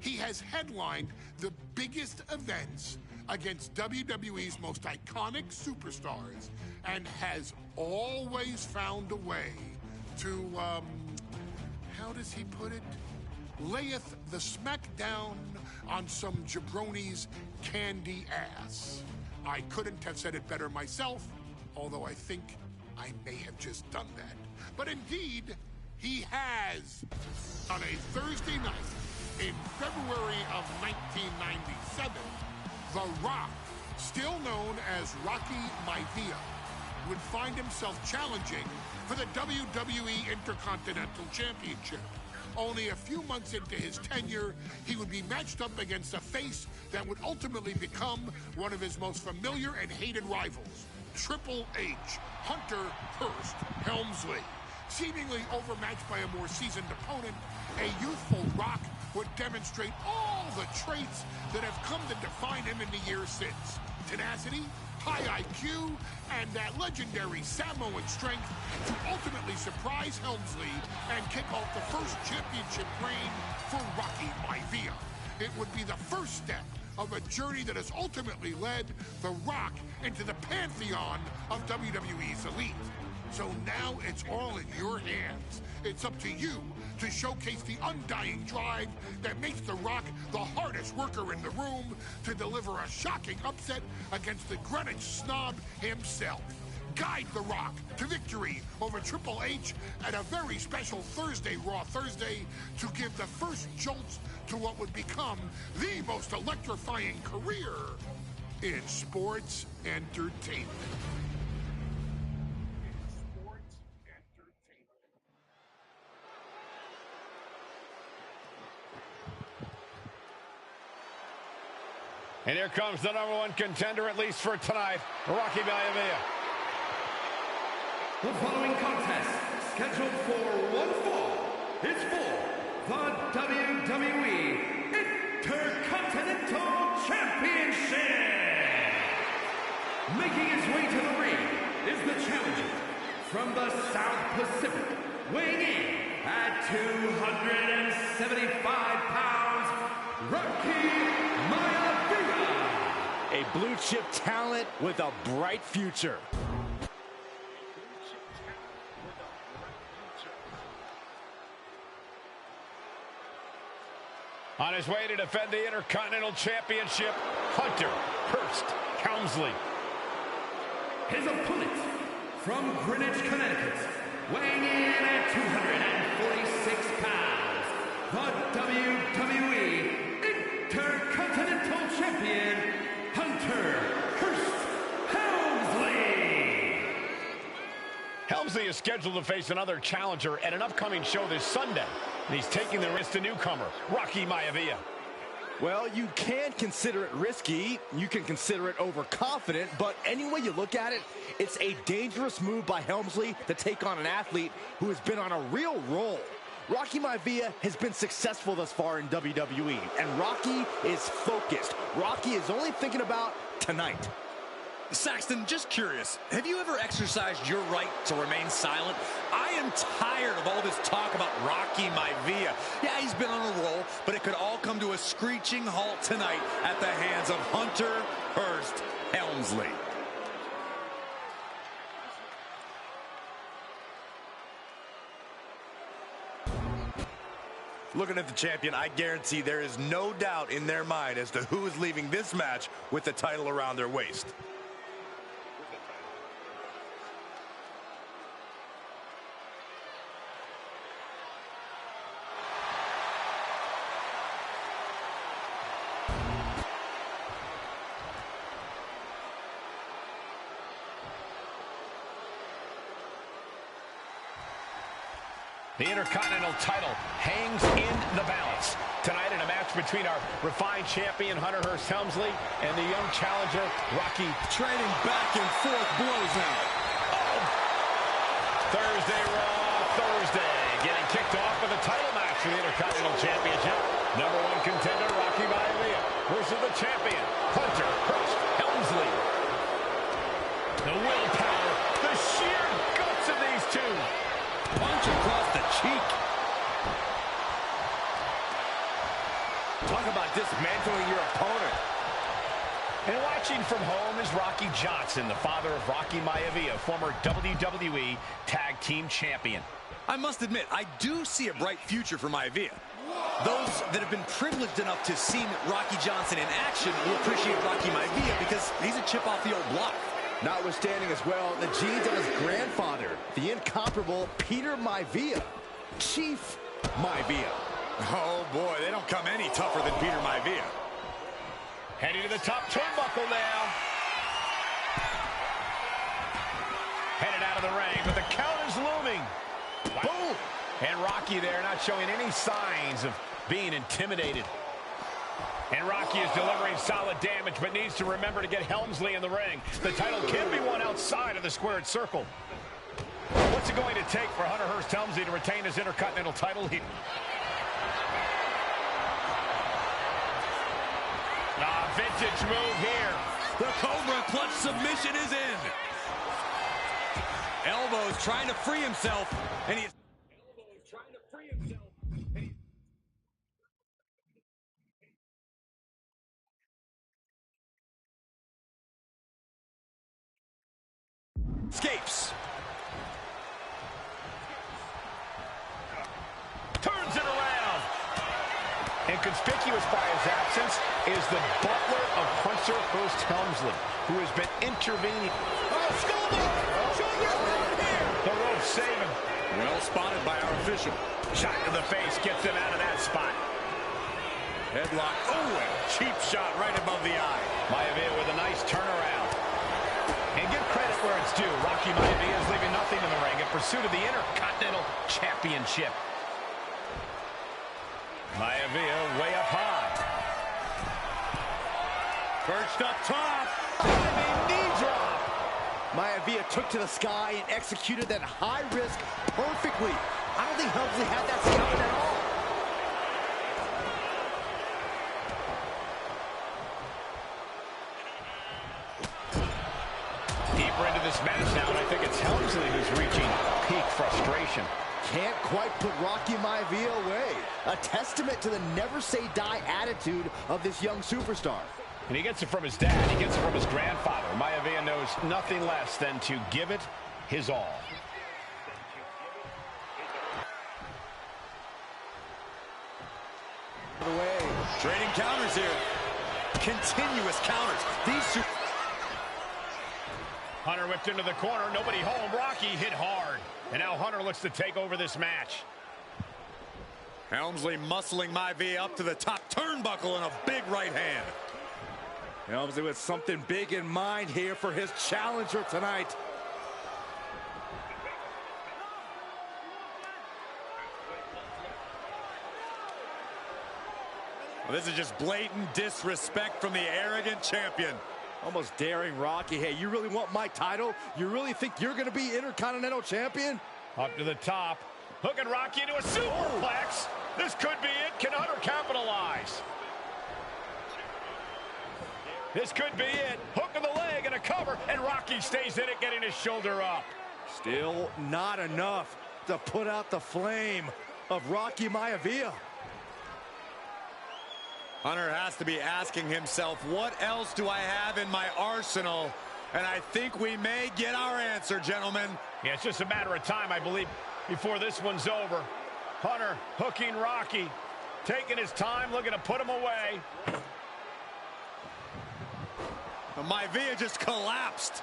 He has headlined the biggest events against WWE's most iconic superstars and has always found a way to, how does he put it? Layeth the smackdown on some jabroni's candy ass. I couldn't have said it better myself, although I think I may have just done that. But indeed, he has. On a Thursday night in February of 1997, The Rock, still known as Rocky Maivia, would find himself challenging for the WWE Intercontinental Championship. Only a few months into his tenure, he would be matched up against a face that would ultimately become one of his most familiar and hated rivals, Triple H, Hunter Hearst Helmsley. Seemingly overmatched by a more seasoned opponent, a youthful Rock would demonstrate all the traits that have come to define him in the years since. Tenacity, high IQ, and that legendary Samoan strength to ultimately surprise Helmsley and kick off the first championship reign for Rocky Maivia. It would be the first step of a journey that has ultimately led The Rock into the pantheon of WWE's elite. So now it's all in your hands. It's up to you to showcase the undying drive that makes The Rock the hardest worker in the room to deliver a shocking upset against the Greenwich snob himself. Guide The Rock to victory over Triple H at a very special Thursday, Raw Thursday, to give the first jolts to what would become the most electrifying career in sports entertainment. And here comes the #1 contender, at least for tonight, Rocky Maivia. The following contest, scheduled for one fall, is for the WWE Intercontinental Championship. Making his way to the ring is the challenger from the South Pacific, weighing in at 275 pounds, Rocky Maivia. A blue chip talent with a bright future. On his way to defend the Intercontinental Championship, Hunter Hearst Helmsley. His opponent from Greenwich, Connecticut, weighing in at 246 pounds, the WWE Intercontinental Champion, Hunter Hearst Helmsley. Helmsley is scheduled to face another challenger at an upcoming show this Sunday. And he's taking the risk to newcomer, Rocky Maivia. Well, you can consider it risky, you can consider it overconfident, but any way you look at it, it's a dangerous move by Helmsley to take on an athlete who has been on a real roll. Rocky Maivia has been successful thus far in WWE, and Rocky is focused. Rocky is only thinking about tonight. Saxton, just curious, have you ever exercised your right to remain silent? I am tired of all this talk about Rocky Maivia. Yeah, he's been on a roll, but it could all come to a screeching halt tonight at the hands of Hunter Hearst Helmsley. Looking at the champion, I guarantee there is no doubt in their mind as to who is leaving this match with the title around their waist. The Intercontinental title hangs in the balance. Tonight in a match between our refined champion, Hunter Hearst Helmsley, and the young challenger, Rocky. Trading back and forth blows now. Oh! Thursday Raw, Thursday. Getting kicked off with a title match for the Intercontinental Championship. #1 contender, Rocky Maivia, versus the champion, Hunter Hearst Helmsley. The willpower, the sheer guts of these two. Punch across the cheek. Talk about dismantling your opponent. And watching from home is Rocky Johnson, the father of Rocky Maivia, former WWE Tag Team Champion. I must admit, I do see a bright future for Maivia. Those that have been privileged enough to see Rocky Johnson in action will appreciate Rocky Maivia because he's a chip off the old block. Notwithstanding as well, the genes of his grandfather, the incomparable Peter Maivia, Chief Maivia. Oh boy, they don't come any tougher than Peter Maivia. Heading to the top turnbuckle now. Headed out of the ring, but the count is looming. Boom! And Rocky there not showing any signs of being intimidated. And Rocky is delivering solid damage, but needs to remember to get Helmsley in the ring. The title can be won outside of the squared circle. What's it going to take for Hunter Hearst Helmsley to retain his Intercontinental title lead? Vintage move here. The Cobra clutch submission is in. Elbows trying to free himself, and he's escapes. Turns it around. And conspicuous by his absence is the butler of Hunter Hearst Helmsley, who has been intervening. Oh, skullball! The rope saving. Well spotted by our official. Shot to the face gets him out of that spot. Headlock. Oh, and cheap shot right above the eye. Maivia with a nice turnaround. And give credit where it's due. Rocky Maivia is leaving nothing in the ring in pursuit of the Intercontinental Championship. Maivia way up high. Perched up top. Diving knee drop. Maivia took to the sky and executed that high risk perfectly. I don't think Helmsley had that scouted at all. Deeper into this match now, and I think it's Helmsley who's reaching peak frustration. Can't quite put Rocky Maivia away. A testament to the never-say-die attitude of this young superstar. And he gets it from his dad. He gets it from his grandfather. Maivia knows nothing less than to give it his all. Trading counters here. Continuous counters. These Hunter whipped into the corner. Nobody home. Rocky hit hard. And now Hunter looks to take over this match. Helmsley muscling Maivia up to the top turnbuckle in a big right hand. Helmsley with something big in mind here for his challenger tonight. Well, this is just blatant disrespect from the arrogant champion. Almost daring Rocky. Hey, you really want my title? You really think you're going to be Intercontinental Champion? Up to the top. Hooking Rocky into a superplex. This could be it. Can Hunter capitalize? This could be it. Hook of the leg and a cover. And Rocky stays in it, getting his shoulder up. Still not enough to put out the flame of Rocky Maivia. Hunter has to be asking himself, what else do I have in my arsenal? And I think we may get our answer, gentlemen. Yeah, it's just a matter of time, I believe, before this one's over. Hunter hooking Rocky. Taking his time, looking to put him away. Maivia just collapsed.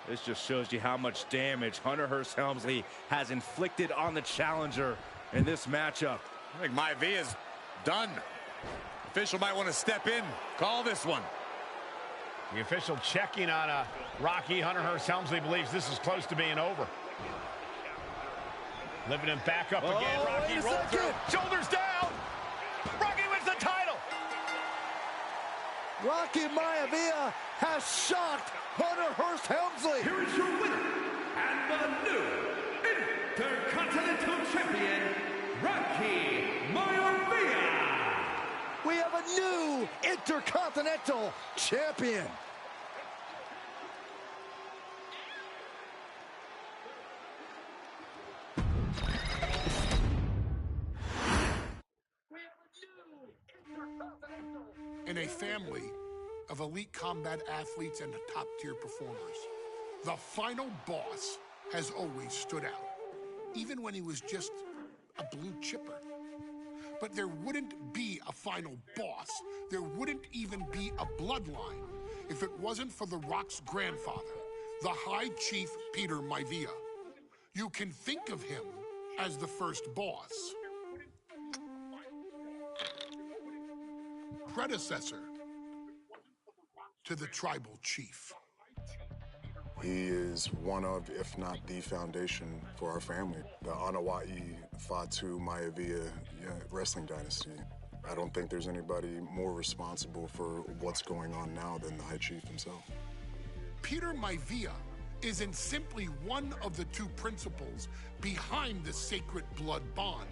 This just shows you how much damage Hunter Hearst Helmsley has inflicted on the challenger in this matchup. I think Maivia's done. Official might want to step in, call this one. The official checking on Rocky. Hunter Hearst Helmsley believes this is close to being over. Lifting him back up again. Rocky rolls through. Shoulders down. Rocky wins the title. Rocky Maivia has shocked Hunter Hearst Helmsley. Here is your winner and the new Intercontinental Champion, Rocky Maivia. We have a new Intercontinental Champion. In a family of elite combat athletes and top-tier performers, the final boss has always stood out, even when he was just a blue chipper. But there wouldn't be a final boss. There wouldn't even be a bloodline if it wasn't for The Rock's grandfather, the High Chief Peter Maivia. You can think of him as the first boss. Predecessor to the tribal chief. He is one of, if not the foundation for our family. The Wwe 2K25 wrestling dynasty. I don't think there's anybody more responsible for what's going on now than the High Chief himself. Peter Maivia isn't simply one of the two principals behind the sacred blood bond.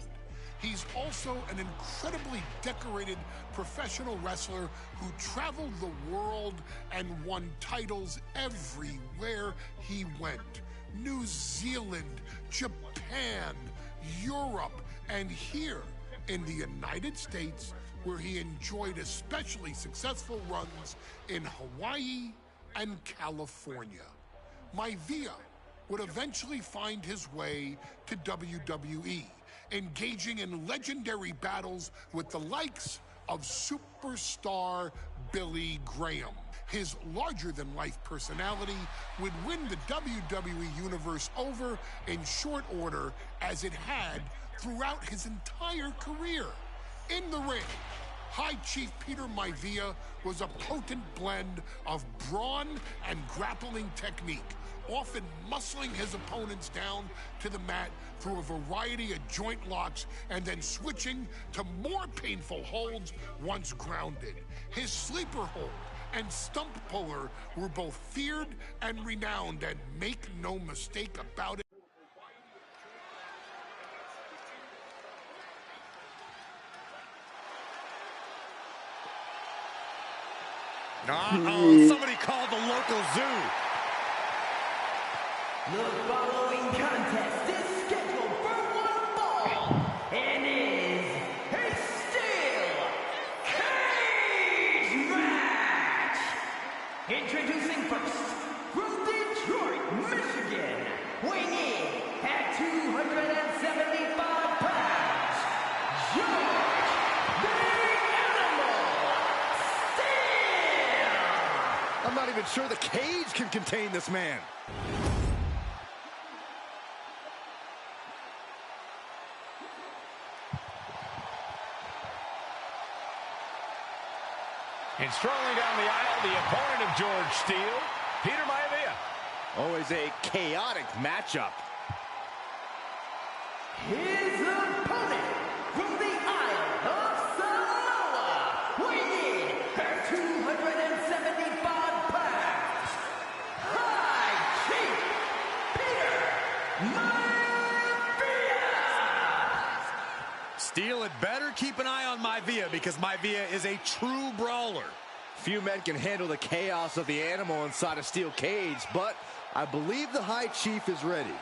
He's also an incredibly decorated professional wrestler who traveled the world and won titles everywhere he went. New Zealand, Japan, Europe, and here in the United States, where he enjoyed especially successful runs in Hawaii and California. Maivia would eventually find his way to WWE, engaging in legendary battles with the likes of superstar Billy Graham. His larger-than-life personality would win the WWE Universe over in short order, as it had throughout his entire career. In the ring, High Chief Peter Maivia was a potent blend of brawn and grappling technique, often muscling his opponents down to the mat through a variety of joint locks and then switching to more painful holds once grounded. His sleeper hold and stump puller were both feared and renowned, and make no mistake about it. Uh-oh, somebody called the local zoo. The following contest is scheduled for one fall and is a steel cage match. Introducing first, from Detroit, Michigan, weighing in at 275 pounds, George the Animal Steel. I'm not even sure the cage can contain this man. And strolling down the aisle, the opponent of George Steele, Peter Maivia. Always a chaotic matchup. His opponent from the Isle of Samoa, weighing in at 275 pounds, High Chief Peter Maivia. Steele had better keep an eye on Maivia, because Maivia is a true brawler. Few men can handle the chaos of the animal inside a steel cage, but I believe the High Chief is ready.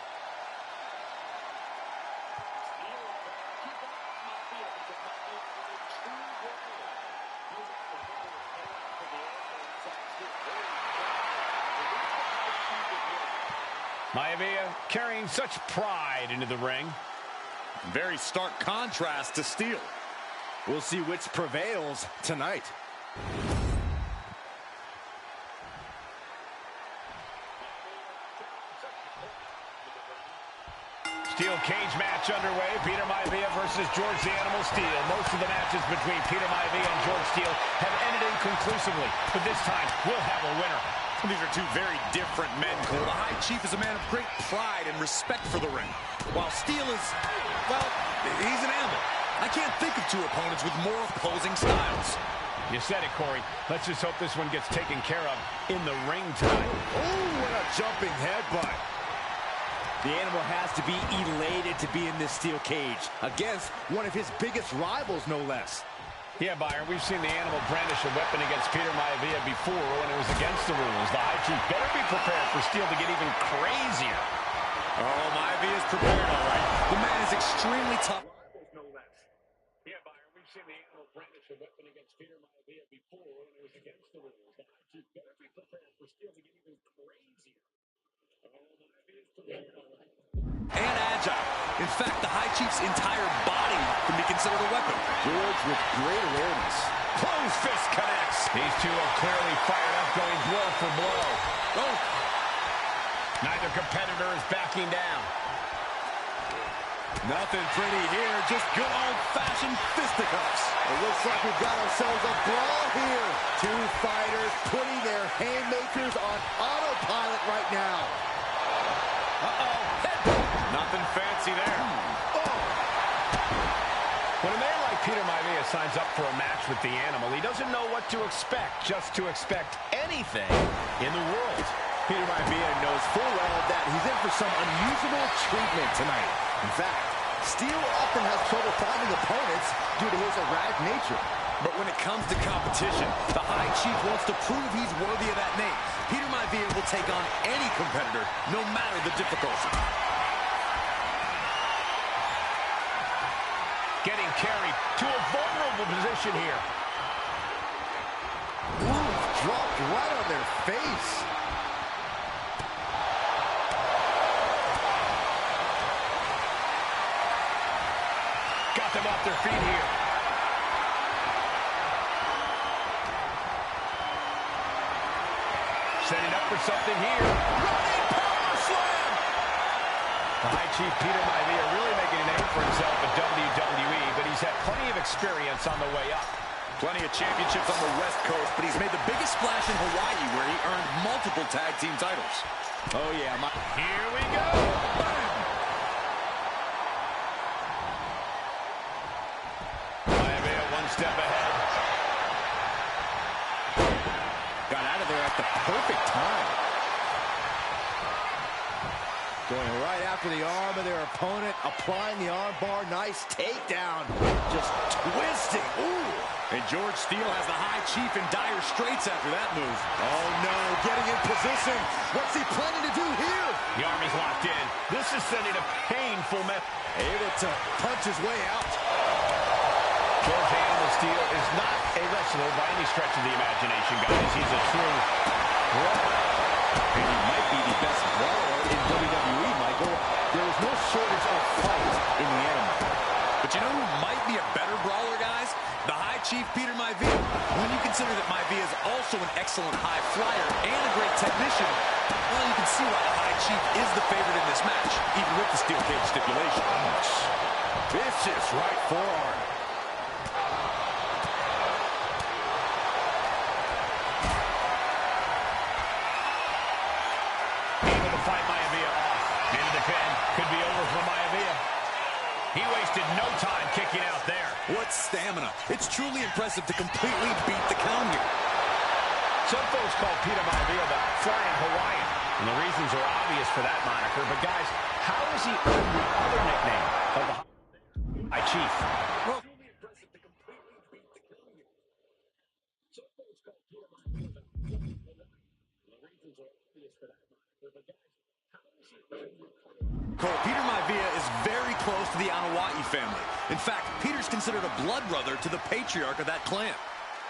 Maivia carrying such pride into the ring. Very stark contrast to Steel. We'll see which prevails tonight. Steel cage match underway. Peter Maivia versus George the Animal Steel. Most of the matches between Peter Maivia and George Steel have ended inconclusively, but this time we'll have a winner. These are two very different men, Cole. The High Chief is a man of great pride and respect for the ring, while Steel is, well, he's an animal. I can't think of two opponents with more opposing styles. You said it, Corey. Let's just hope this one gets taken care of in the ring tonight. Oh, what a jumping headbutt. The Animal has to be elated to be in this steel cage against one of his biggest rivals, no less. Yeah, Byron, we've seen the Animal brandish a weapon against Peter Maivia before when it was against the rules. The High Chief better be prepared for Steel to get even crazier. Oh, Maivia is prepared, all right. The man is extremely tough. Yeah, Byron, we've seen the Animal brandish a weapon against Peter Maivia before when it was against the rules. The High Chief better be prepared for Steel to get even crazier. Oh, Maivia is prepared, all right. And agile. In fact, the High Chief's entire body can be considered a weapon. George with great awareness. Closed fist connects. These two are clearly fired up, going blow for blow. Oh. Neither competitor is backing down. Nothing pretty here, just good old-fashioned fisticuffs. It looks like we've got ourselves a brawl here. Two fighters putting their haymakers on autopilot right now. Uh-oh. Nothing fancy there. When a man like Peter Maivia signs up for a match with the Animal, he doesn't know what to expect, just to expect anything in the world. Peter Maivia knows full well that he's in for some unusual treatment tonight. In fact, Steel often has trouble finding opponents due to his erratic nature. But when it comes to competition, the High Chief wants to prove he's worthy of that name. Peter Maivia will take on any competitor, no matter the difficulty. Getting carried to a vulnerable position here. Ooh, dropped right on their face. Got them off their feet here. Setting up for something here. Running power slam! The High Chief Peter Maivia really making a name for himself at WWE, but he's had plenty of experience on the way up. Plenty of championships on the West Coast, but he's made the biggest splash in Hawaii, where he earned multiple tag team titles. Oh, yeah. Here we go! Maivia one step ahead. Got out of there at the perfect time. Going right after the arm of their opponent, applying the arm bar. Nice takedown. Just twisting. Ooh. And George Steel has the High Chief in dire straits after that move. Oh, no. Getting in position. What's he planning to do here? The arm is locked in. This is sending a painful message. Able to punch his way out. George Animal Steel is not a wrestler by any stretch of the imagination, guys. He's a true brawler. And he might be the best brawler in WWE, Michael. There is no shortage of fight in the Animal. But you know who might be a better brawler, guys? The High Chief Peter Maivia. When you consider that Maivia is also an excellent high flyer and a great technician, well, you can see why the High Chief is the favorite in this match, even with the steel cage stipulation. Vicious right forearm. Able to fight Maivia off. Into the pin. Could be over for Maivia. He wasted no time kicking out there. What stamina. It's truly impressive to completely beat the count here. Some folks call Peter Maivia the Flying Hawaiian, and the reasons are obvious for that moniker. But guys, how has he earned the other nickname of the High Chief? Well, Cole, Peter Maivia is very close to the Anawa'i family. In fact, Peter's considered a blood brother to the patriarch of that clan.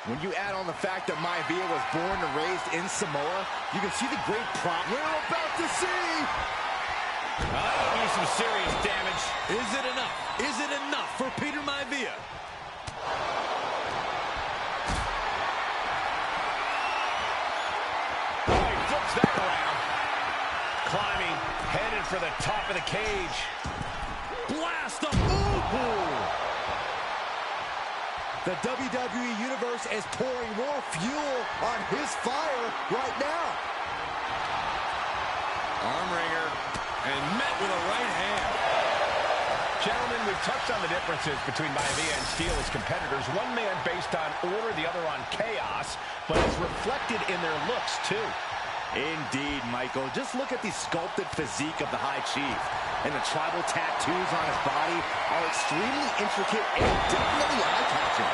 When you add on the fact that Maivia was born and raised in Samoa, you can see the great prop we're about to see. That'll do some serious damage. Is it enough? Is it enough for Peter Maivia? Oh, he flips that around. Climbing, headed for the top of the cage. Blast him! Ooh! The WWE Universe is pouring more fuel on his fire right now. Arm wringer, and met with a right hand. Gentlemen, we've touched on the differences between Maivia and Steele as competitors. One man based on order, the other on chaos, but it's reflected in their looks, too. Indeed, Michael. Just look at the sculpted physique of the High Chief. And the tribal tattoos on his body are extremely intricate and definitely eye-catching.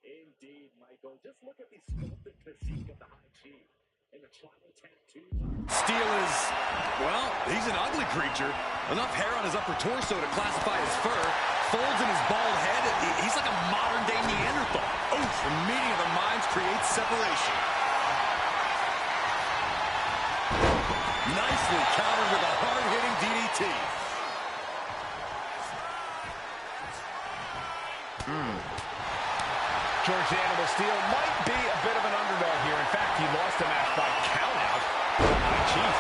Indeed, Michael. Just look at the sculpted physique of the High Chief. And the tribal tattoos. Steele is, well, he's an ugly creature. Enough hair on his upper torso to classify as fur. Folds in his bald head. He's like a modern-day Neanderthal. Oof, the meeting of the minds creates separation. Nicely countered with a hard-hitting DDT. George the Animal Steele might be a bit of an underdog here. In fact, he lost the match by countout. High Chief.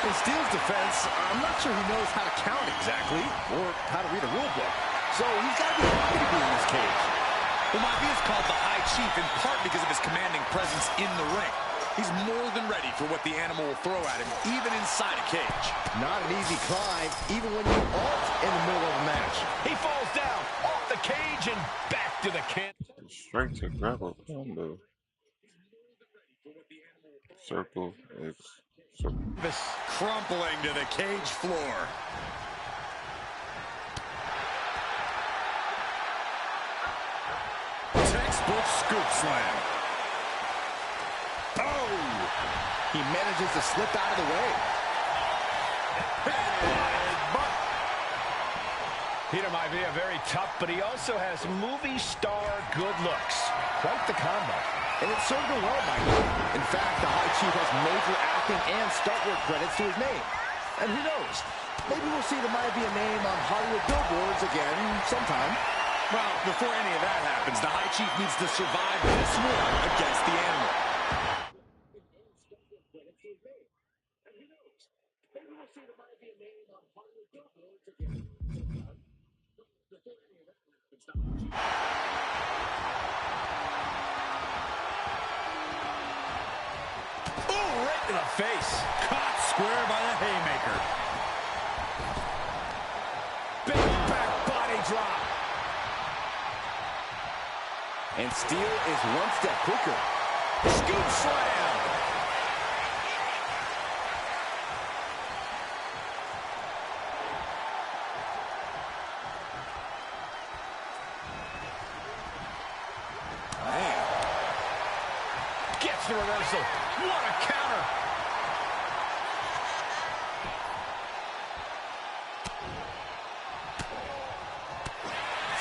In Steele's defense, I'm not sure he knows how to count exactly or how to read a rule book. So he's got to be happy to be in this cage. Well, Maivia is called the High Chief in part because of his commanding presence in the ring. He's more than ready for what the animal will throw at him, even inside a cage. Not an easy climb, even when you aren't in the middle of a match. He falls down, off the cage, and back to the can. Strength to grapple combo. Circle X. Circle. Crumpling to the cage floor. Textbook scoop slam. Oh! He manages to slip out of the way. Peter Maivia, very tough, but he also has movie star good looks. Quite the combo. And it served him well, Michael. In fact, the High Chief has major acting and stunt work credits to his name. And who knows? Maybe we'll see the Maivia name on Hollywood billboards again sometime. Well, before any of that happens, the High Chief needs to survive this war against the animal. Oh, right to the face. Caught square by the haymaker. Big back body drop. And Steele is one step quicker. Scoop slam. Man. Gets the reversal. What a counter.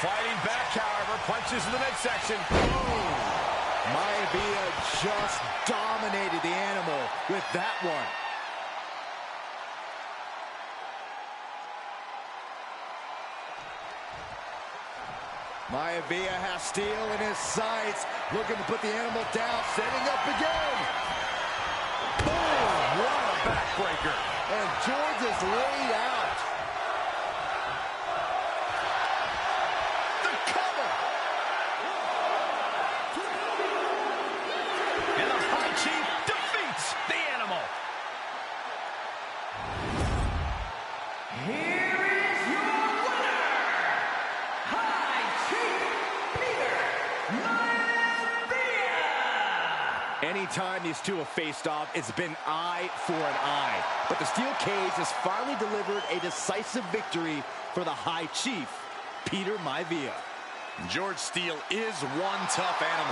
Fighting back, however, punches in the midsection. Maivia just dominated the animal with that one. Maivia has Steele in his sights, looking to put the animal down, setting up again. Boom! What a backbreaker. And George is laid out. The cover. And the High Chief defeats the animal. Here is your winner, High Chief Peter Maivia. Anytime these two have faced off, it's been eye for an eye. But the steel cage has finally delivered a decisive victory for the High Chief, Peter Maivia. George Steele is one tough animal.